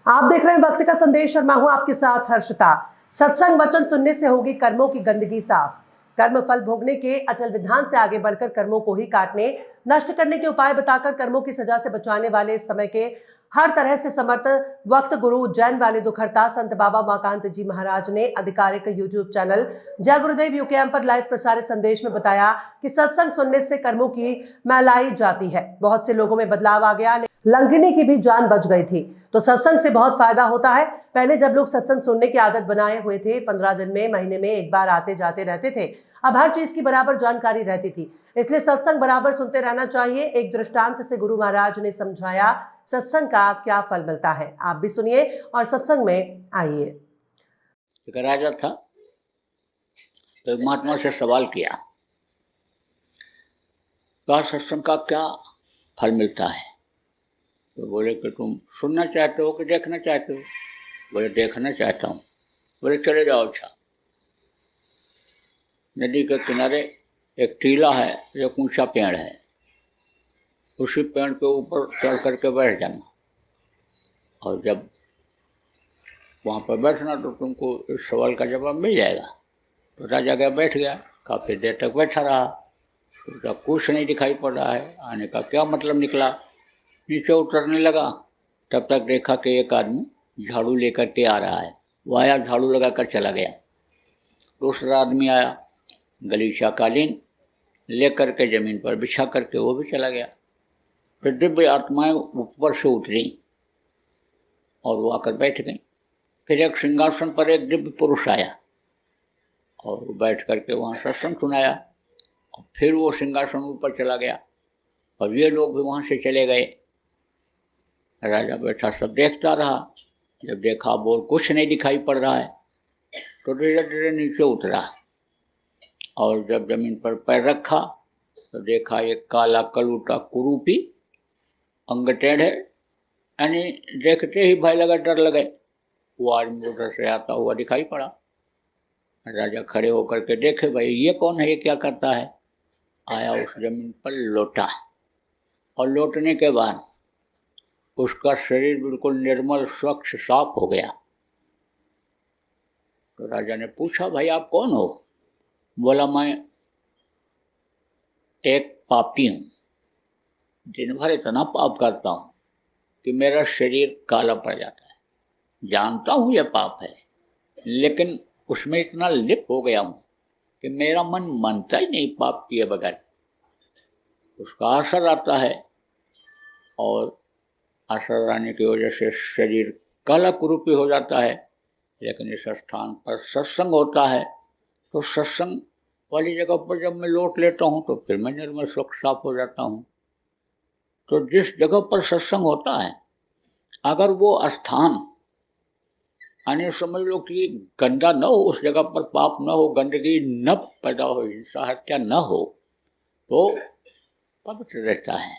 आप देख रहे हैं वक्त का संदेश और मैं हूं आपके साथ हर्षिता। सत्संग वचन सुनने से होगी कर्मों की गंदगी साफ। कर्म फल भोगने के अटल विधान से आगे बढ़कर कर्मों को ही काटने, नष्ट करने के उपाय बताकर कर्मों की सजा से बचाने वाले इस समय के हर तरह से समर्थ वक्त गुरु उज्जैन वाले दुखहर्ता संत बाबा उमाकांत जी महाराज ने आधिकारिक यूट्यूब चैनल जय गुरुदेव यूकेएम पर लाइव प्रसारित संदेश में बताया कि सत्संग सुनने से कर्मों की मैलाई जाती है। बहुत से लोगों में बदलाव आ गया, लंघने की भी जान बच गई थी। तो सत्संग से बहुत फायदा होता है। पहले जब लोग सत्संग सुनने की आदत बनाए हुए थे, 15 दिन में, महीने में एक बार आते जाते रहते थे। अब हर चीज की बराबर जानकारी रहती थी, इसलिए सत्संग बराबर सुनते रहना चाहिए। एक दृष्टांत से गुरु महाराज ने समझाया सत्संग का क्या फल मिलता है। आप भी सुनिए और सत्संग में आइए। राजा था तो महात्मा से सवाल किया, कहा सत्संग का क्या फल मिलता है? तो बोले कि तुम सुनना चाहते हो कि देखना चाहते हो? बोले देखना चाहता हूँ। बोले चले जाओ। अच्छा, नदी के किनारे एक टीला है, एक ऊंचा पेड़ है, उसी पेड़ के ऊपर चढ़ करके बैठ जाना, और जब वहाँ पर बैठना तो तुमको इस सवाल का जवाब मिल जाएगा। तो राजा गया, बैठ गया, काफ़ी देर तक बैठा रहा, तो जब कुछ नहीं दिखाई पड़ रहा है, आने का क्या मतलब निकला। नीचे उतरने लगा, तब तक देखा कि एक आदमी झाड़ू लेकर के आ रहा है। वो आया, झाड़ू लगा कर चला गया। दूसरा आदमी आया, गलीचा कालीन लेकर के जमीन पर बिछा करके वो भी चला गया। फिर दिव्य आत्माएं ऊपर से उतरी और वो आकर बैठ गई। फिर एक सिंहासन पर एक दिव्य पुरुष आया और वो बैठ करके वहाँ सत्संग सुनाया, और फिर वो सिंहासन ऊपर चला गया और ये लोग भी वहाँ से चले गए। राजा बैठा सब देखता रहा। जब देखा बोल कुछ नहीं दिखाई पड़ रहा है, तो धीरे धीरे नीचे उतरा, और जब जमीन पर पैर रखा तो देखा एक काला कलूटा कुरूपी, अंग टेढ़े, यानी देखते ही भय लगा, डर लगे। वो आदमी उधर से आता हुआ दिखाई पड़ा। राजा खड़े होकर के देखे, भाई ये कौन है, ये क्या करता है? आया, उस जमीन पर लौटा, और लौटने के बाद उसका शरीर बिल्कुल निर्मल स्वच्छ साफ हो गया। तो राजा ने पूछा, भाई आप कौन हो? बोला, मैं एक पापी हूँ, दिन भर इतना पाप करता हूँ कि मेरा शरीर काला पड़ जाता है। जानता हूँ यह पाप है, लेकिन उसमें इतना लिप्त हो गया हूँ कि मेरा मन मानता ही नहीं पाप किए बगैर। उसका असर आता है, और असर आने की वजह से शरीर काला कुरूपी हो जाता है। लेकिन इस स्थान पर सत्संग होता है, तो सत्संग वाली जगह पर जब मैं लौट लेता हूँ तो फिर मैं निर्मल स्वच्छ साफ हो जाता हूँ। तो जिस जगह पर सत्संग होता है, अगर वो स्थान यानी समझ लो कि गंदा न हो, उस जगह पर पाप न हो, गंदगी न पैदा हो, हिंसा हत्या न हो, तो पवित्र रहता है।